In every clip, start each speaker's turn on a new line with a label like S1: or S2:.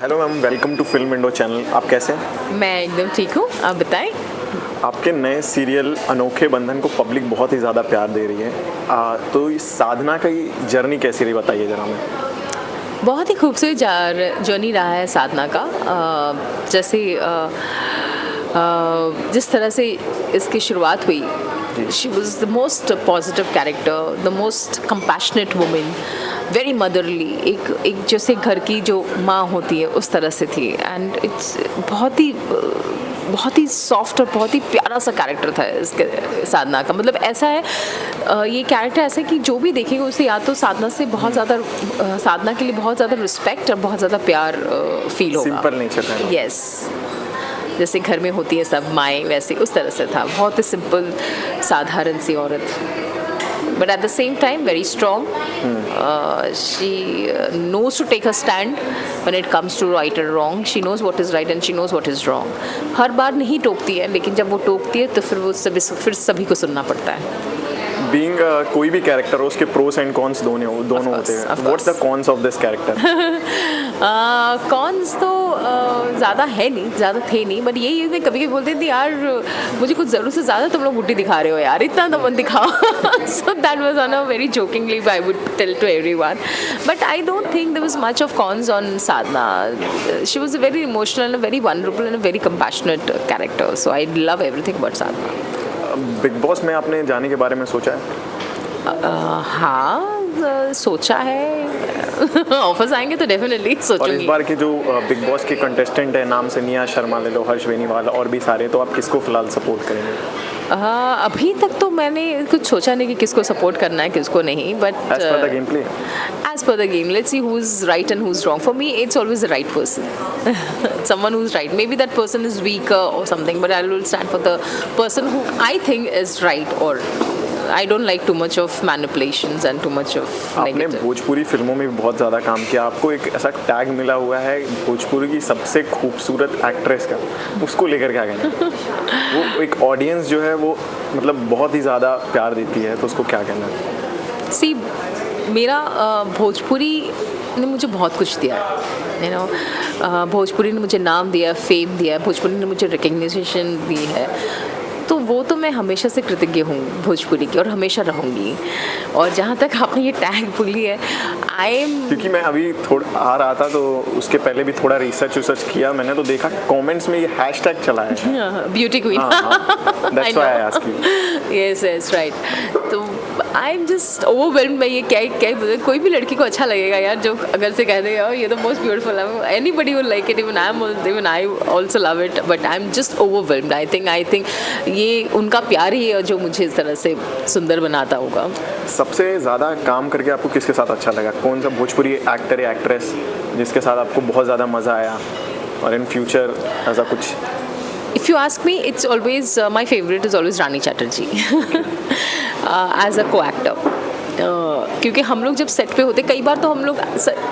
S1: Hello ma'am, welcome to film Indo channel. आप कैसे हैं?
S2: मैं एकदम ठीक हूँ, आप बताएं।
S1: आपके नए सीरियल अनोखे बंधन को पब्लिक बहुत ही ज़्यादा प्यार दे रही है। तो इस साधना का जर्नी कैसी रही, बताइए ज़रा हमें।
S2: बहुत ही खूबसूरत जर्नी रहा है साधना का। जैसे जिस तरह से इसकी शुरुआत हुई, she was the most positive character, the most compassionate women, very motherly, एक जैसे घर की जो माँ होती है उस तरह से थी। एंड इट्स बहुत ही सॉफ्ट और बहुत ही प्यारा सा कैरेक्टर था इसके साधना का। मतलब ऐसा है, ये कैरेक्टर ऐसा है कि जो भी देखेगा उसे या तो साधना से बहुत ज़्यादा, साधना के लिए बहुत ज़्यादा रिस्पेक्ट और बहुत ज़्यादा प्यार फील होगा।
S1: सिंपल नेचर है।
S2: यस, जैसे घर में होती है सब माएँ, वैसे उस तरह से था। बहुत ही सिंपल, साधारण सी औरत, but at the same time very strong. She knows to take a stand when it comes to right or wrong. She knows what is right and she knows what is wrong. हर बार नहीं टोकती है, लेकिन जब वो टोकती है तो फिर सभी को सुनना पड़ता है।
S1: बीइंग कोई भी कैरेक्टर हो, उसके प्रोस एंड कॉन्स दोनों होते हैं। What's the cons of this character?
S2: Cons तो ज़्यादा है नहीं, ज़्यादा थे नहीं, बट यही मैं कभी कभी बोलती थी यार मुझे कुछ ज़रूरत से ज़्यादा तुम लोग बुढ़ी दिखा रहे हो यार, इतना तो मत दिखाओ। So that was on a very jokingly I would tell to everyone, but I don't think there was much of cons on Sadhana. She was a very emotional and very vulnerable and a very compassionate character, so I love everything about Sadhana.
S1: Bigg Boss में आपने जाने के बारे में सोचा है?
S2: हाँ, सोचा है। ऑफर्स आएंगे तो डेफिनेटली सोचूंगी।
S1: और इस बार के जो बिग बॉस के कंटेस्टेंट है, नाम से निया शर्मा ले लो, हर्ष बेनीवाल और भी सारे, तो आप किसको फिलहाल सपोर्ट करेंगे?
S2: अभी तक तो मैंने कुछ सोचा नहीं कि किसको सपोर्ट करना है किसको नहीं, but
S1: as per the game play,
S2: as per the game, let's see who's right and who's wrong. For me, it's always the right person. Someone who's right. Maybe that person is weaker or something, but I will stand for the person who I think is right, or I don't like too much of manipulations and too much of
S1: आपने
S2: negative.
S1: Bhojpuri फिल्मों में भी बहुत ज़्यादा काम किया, आपको एक ऐसा टैग मिला हुआ है भोजपुरी की सबसे खूबसूरत एक्ट्रेस का, उसको लेकर क्या कहना है? वो एक ऑडियंस जो है वो मतलब बहुत ही ज़्यादा प्यार देती है, तो उसको क्या कहना है?
S2: See, मेरा भोजपुरी ने मुझे बहुत कुछ दिया है, यू नो। भोजपुरी ने मुझे नाम दिया, फेम दिया है, भोजपुरी ने मुझे रिकग्निशन दी है, तो वो तो मैं हमेशा से कृतज्ञ हूँ भोजपुरी की और हमेशा रहूँगी। और जहाँ तक आपने ये टैग बोली है,
S1: क्योंकि मैं अभी थोड़ा आ रहा था तो उसके पहले भी थोड़ा रिसर्च किया मैंने, तो देखा कमेंट्स में ये हैशटैग चला है,
S2: beauty queen.
S1: That's why I ask you.
S2: Yes right. तो आई एम जस्ट ओवरवेल्म्ड। मैं ये क्या कोई भी लड़की को अच्छा लगेगा यार जो अगर से कह दे यार ये तो मोस्ट ब्यूटीफुल है, anybody will like it, even I also love it, but I am just overwhelmed. I think ये उनका प्यार ही है जो मुझे इस तरह से सुंदर बनाता होगा।
S1: सबसे ज़्यादा काम करके आपको किसके साथ अच्छा लगा? कौन सा भोजपुरी एक्टर या एक्ट्रेस जिसके साथ आपको बहुत ज़्यादा मज़ा आया, और इन फ्यूचर ऐसा कुछ?
S2: If you ask me, it's always my favorite is always Rani Chatterjee as a co-actor. क्योंकि हम लोग जब सेट पे होते कई बार तो हम लोग,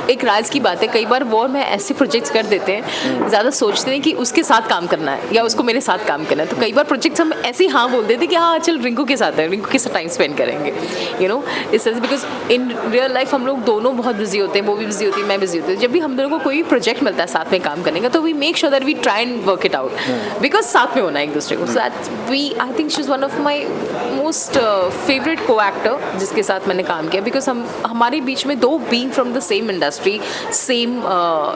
S2: एक राज की बात है, कई बार वो मैं ऐसे प्रोजेक्ट्स कर देते हैं, ज़्यादा सोचते हैं कि उसके साथ काम करना है या उसको मेरे साथ काम करना है, तो कई बार प्रोजेक्ट्स हम ऐसे ही हाँ बोल देते हैं कि हाँ चल रिंकू के साथ है, रिंकू के साथ टाइम स्पेंड करेंगे, यू नो। इस बिकॉज इन रियल लाइफ हम लोग दोनों बहुत बिजी होते हैं, वो भी बिजी होती है, मैं बिजी होती हूँ। जब भी हम दोनों को कोई भी प्रोजेक्ट मिलता है साथ में काम करने का, तो we make sure that we try and work it out, because साथ में होना है एक दूसरे को। So that we, I think she is one of my most favourite co-actor जिसके साथ मैंने काम किया, बिकॉज हमारे बीच में दो being from the same industry, same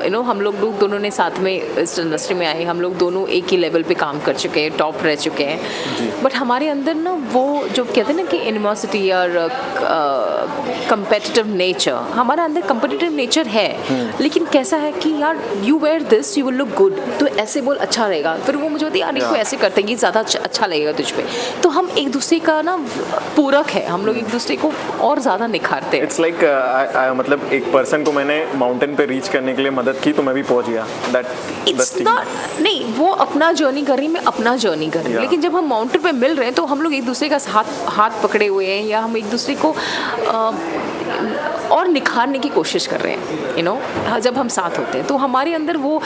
S2: you know, हम लोग दोनों ने साथ में इस इंडस्ट्री में आए, हम लोग दोनों एक ही लेवल पे काम कर चुके हैं, टॉप रह चुके हैं, बट हमारे अंदर ना वो जो कहते हैं ना कि एनिमोसिटी और कंपेटिटिव नेचर, हमारा अंदर कंपेटिटिव नेचर है, लेकिन कैसा है कि यार you wear this you will look good, तो ऐसे बोल अच्छा रहेगा, फिर वो मुझे होती है यार इसको ऐसे करते हैं ये ज़्यादा अच्छा लगेगा तुझ पे, तो हम एक दूसरे का ना पूरक है, हम लोग एक दूसरे को और ज़्यादा निखारते हैं।
S1: इट्स लाइक मतलब एक पर्सन को मैंने माउंटेन पे रीच करने के लिए मदद की तो मैं भी पहुंच गया, दैट
S2: इट्स नॉट, नहीं वो अपना जर्नी कर रही, मैं अपना जर्नी कर रही, लेकिन जब हम माउंटेन पे मिल रहे हैं तो हम लोग एक दूसरे का हाथ पकड़े हुए हैं, या हम एक दूसरे को और निखारने की कोशिश कर रहे हैं, यू नो। जब हम साथ होते हैं तो हमारे अंदर वो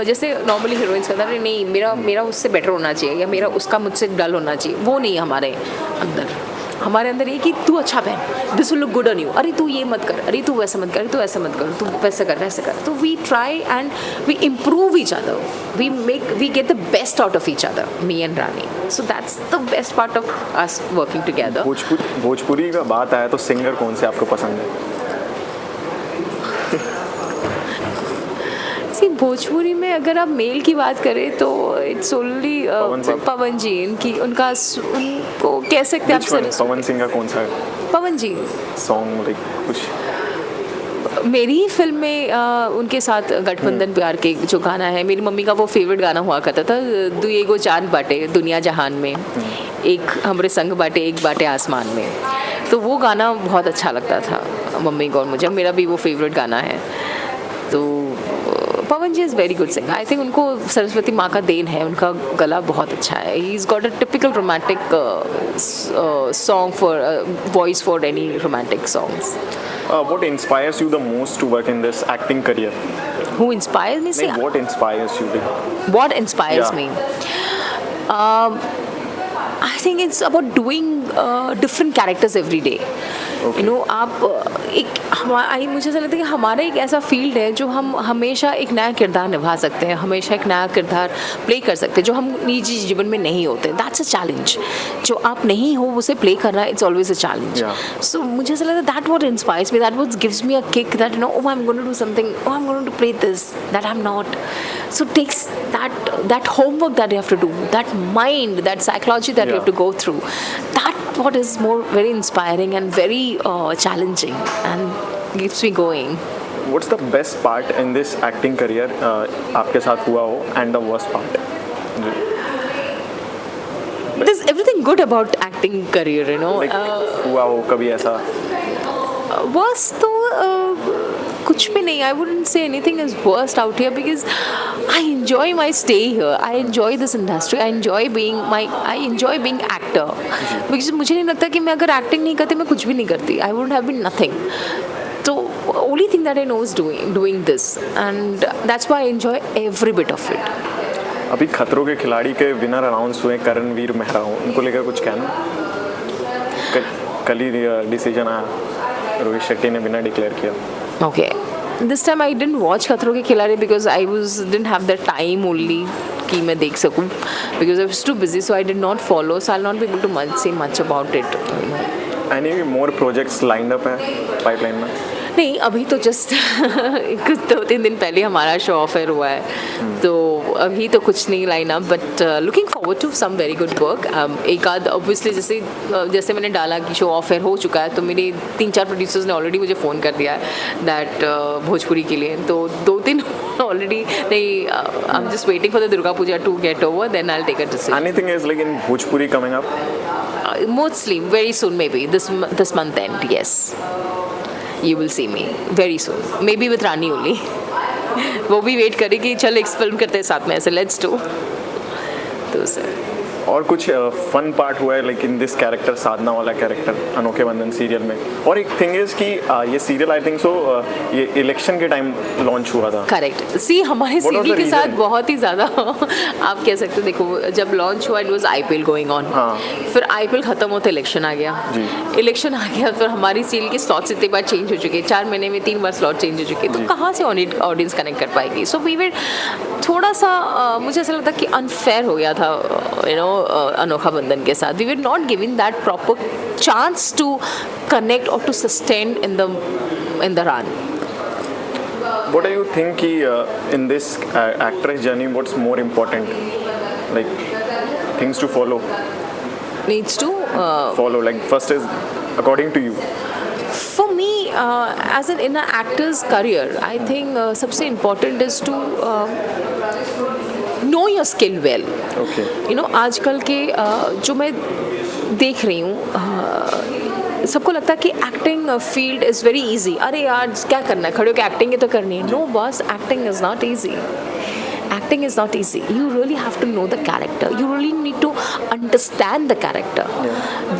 S2: जैसे नॉर्मली हीरोइंस कहता है नहीं मेरा उससे बेटर होना चाहिए या मेरा उसका मुझसे डल होना चाहिए, वो नहीं है हमारे अंदर। हमारे अंदर ये कि तू अच्छा पहन, this will look good on you, अरे तू ये मत कर, अरे तू वैसा मत कर, तू ऐसा मत कर, तू वैसा कर वैसे कर. तो we try and we improve each other, we get the best out of each other, me and Rani. So that's the best part of us working together.
S1: Bhojpuri का बात आया तो सिंगर कौन से आपको पसंद है?
S2: भोजपुरी में अगर आप मेल की बात करें तो इट्स ओनली पवन जी. इनकी उनको कह सकते हैं आप सर.
S1: पवन सिंह का कौन सा है?
S2: पवन जी
S1: सॉन्ग लाइक कुछ
S2: मेरी ही फिल्म में उनके साथ गठबंधन प्यार के जो गाना है, मेरी मम्मी का वो फेवरेट गाना हुआ करता था, दुएगो चांद बाटे दुनिया जहान में, एक हमरे संग बाटे एक बाटे आसमान में. तो वो गाना बहुत अच्छा लगता था मम्मी को और मुझे, मेरा भी वो फेवरेट गाना है. तो Pawan ji is very good singer. I think उनको सरस्वती माँ का देन है, उनका गला बहुत अच्छा है. He is got a typical romantic song for voice for any romantic songs.
S1: What inspires you the most to work in this acting career?
S2: Who inspires me?
S1: Like, what inspires you?
S2: What inspires me? I think it's about doing different characters every day.
S1: Okay.
S2: You know, आप एक मुझे ऐसा लगता है कि हमारा एक ऐसा फील्ड है जो हम हमेशा एक नया किरदार निभा सकते हैं, हमेशा एक नया किरदार प्ले कर सकते हैं जो हम निजी जीवन में नहीं होते. That's a challenge. जो आप नहीं हो उसे प्ले करना, it's always a challenge. So मुझे ऐसा लगता है that what inspires me, that what gives me a kick, that you know I am going to do something, I am going to play this that I am not. So it takes that homework that you have to do, that mind, that psychology that you have to go through. That what is more very inspiring and very challenging and keeps me going.
S1: What's the best part in this acting career आपके साथ हुआ हो and the worst part?
S2: There's everything good about acting career, you know.
S1: Like, हुआ हो कभी ऐसा?
S2: Worst तो कुछ भी नहीं. I wouldn't say anything is worst out here because I enjoy my stay here. I enjoy this industry. I enjoy being actor. Because मुझे नहीं लगता कि मैं अगर acting नहीं करती मैं कुछ भी नहीं करती. I wouldn't have been nothing. So only thing that I know is doing this, and that's why I enjoy every bit of it.
S1: अभी खतरों के खिलाड़ी के विनर अनाउंस हुए करणवीर मेहरा, उनको लेकर कुछ कहना? कल ही डिसीजन आया, रोहित शेट्टी ने विनर डिक्लेयर किया.
S2: Okay. This time I didn't watch खतरों के खिलाड़ी because I didn't have the time only कि मैं देख सकूं, because I was too busy, so I did not follow, so I'll not be able to say much about it.
S1: Any more projects lined up हैं pipeline में?
S2: नहीं, अभी तो just कुछ 2-3 दिन पहले हमारा शो ऑफर हुआ है, तो अभी तो कुछ नहीं line up, but looking forward to some very good work. एक आध ऑब्वियसली जैसे मैंने डाला कि शो ऑफर हो चुका है, तो मेरे 3-4 प्रोड्यूसर्स ने ऑलरेडी मुझे फ़ोन कर दिया है दैट भोजपुरी के लिए, तो 2-3 ऑलरेडी नहीं. I am just waiting for the Durga Puja to get over, then I will take a decision.
S1: Anything is like in Bhojpuri coming up?
S2: Mostly very soon, maybe this month end. Yes, you will see me very soon. Maybe with Rani only. वो भी wait करेगी, चल एक film करते हैं साथ में, ऐसे लेट्स डू. तो सर
S1: और कुछ फन पार्ट हुआ है लाइक इन दिस कैरेक्टर, साधना वाला कैरेक्टर अनोखे बंधन सीरियल में? और एक थिंग इज कि ये सीरियल आई थिंक सो ये इलेक्शन के टाइम लॉन्च हुआ था.
S2: करेक्ट. सी हमारे सीरियल के साथ बहुत ही ज़्यादा आप कह सकते हो, देखो जब लॉन्च हुआ it was IPL going on, फिर आईपीएल खत्म होते इलेक्शन आ गया, इलेक्शन आ गया, फिर हमारी सीरियल के स्लॉट्स इतने बार चेंज हो चुके, 4 महीने में 3 बार स्लॉट चेंज हो चुके, तो कहाँ से ऑडियंस कनेक्ट कर पाएगी. सो वी वर थोड़ा सा मुझे ऐसा लगता कि अनफेयर हो गया था यू नो अनोखा बंधन के साथ. We were not giving that proper chance to connect और to sustain in the run.
S1: What do you think कि in this actress journey what's more important, like things to follow?
S2: Needs to
S1: follow, like first is according to you.
S2: For me, as in an actor's career, I think सबसे important is to know your skill well.
S1: Okay.
S2: You know, आजकल के जो मैं देख रही हूँ, सबको लगता है कि acting field is very easy. अरे यार क्या करना है, खड़े होकर एक्टिंग ही तो करनी है. नो बस, acting is not easy. Acting is not easy. You really have to know the character. You really need to understand the character.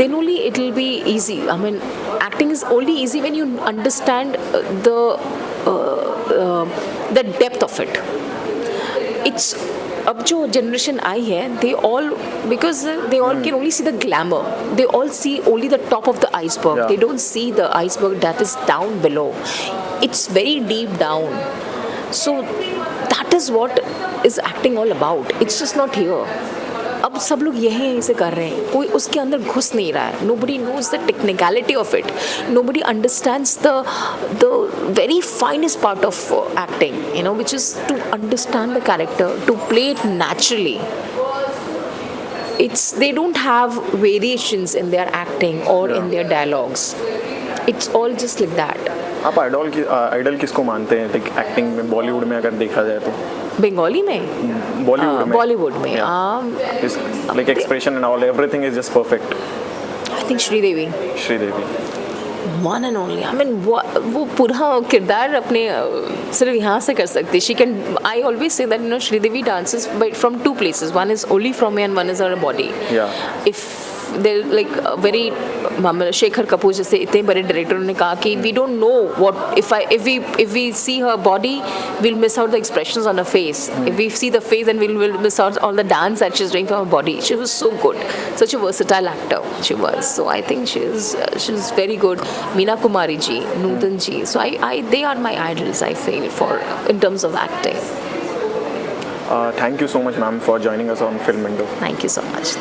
S2: Then only it will be easy. I mean, acting is only easy when you understand the depth of it. It's अब जो generation आई है they all because they all can only see the glamour, they all see only the top of the iceberg,
S1: Yeah.
S2: They don't see the iceberg that is down below, it's very deep down. So that is what is acting all about, it's just not here. अब सब लोग यहीं से कर रहे हैं, कोई उसके अंदर घुस नहीं रहा है. Nobody knows the technicality of it, nobody understands the very finest part of acting, you know, which is to understand the character, to play it naturally. They don't have variations in their acting or in their dialogues. It's all just like that.
S1: आप idol किसको मानते हैं like acting में, Bollywood में अगर देखा जाए तो?
S2: बंगाली में,
S1: बॉलीवुड में like
S2: they-
S1: expression and all, everything is just perfect.
S2: I think Sridevi,
S1: Sridevi.
S2: One and only. I mean वो पूरा किरदार अपने सिर्फ यहाँ से कर सकती. She can, I always say that, you know, Sridevi dances but from two places. One is only from and one is her body.
S1: Yeah.
S2: If they like very, Shekhar Kapoor जैसे इतने बड़े डायरेक्टरों ने कहा कि we don't know what if we see her body we'll miss out the expressions on her face. If we see the face, then we'll miss out all the dance that she's doing from her body. She was so good, such a versatile actor she was. So I think she's very good. Meena Kumari ji, Nutan ji. So I they are my idols, I feel, for in terms of acting.
S1: Thank you so much, ma'am, for joining us on Film Window.
S2: Thank you so much.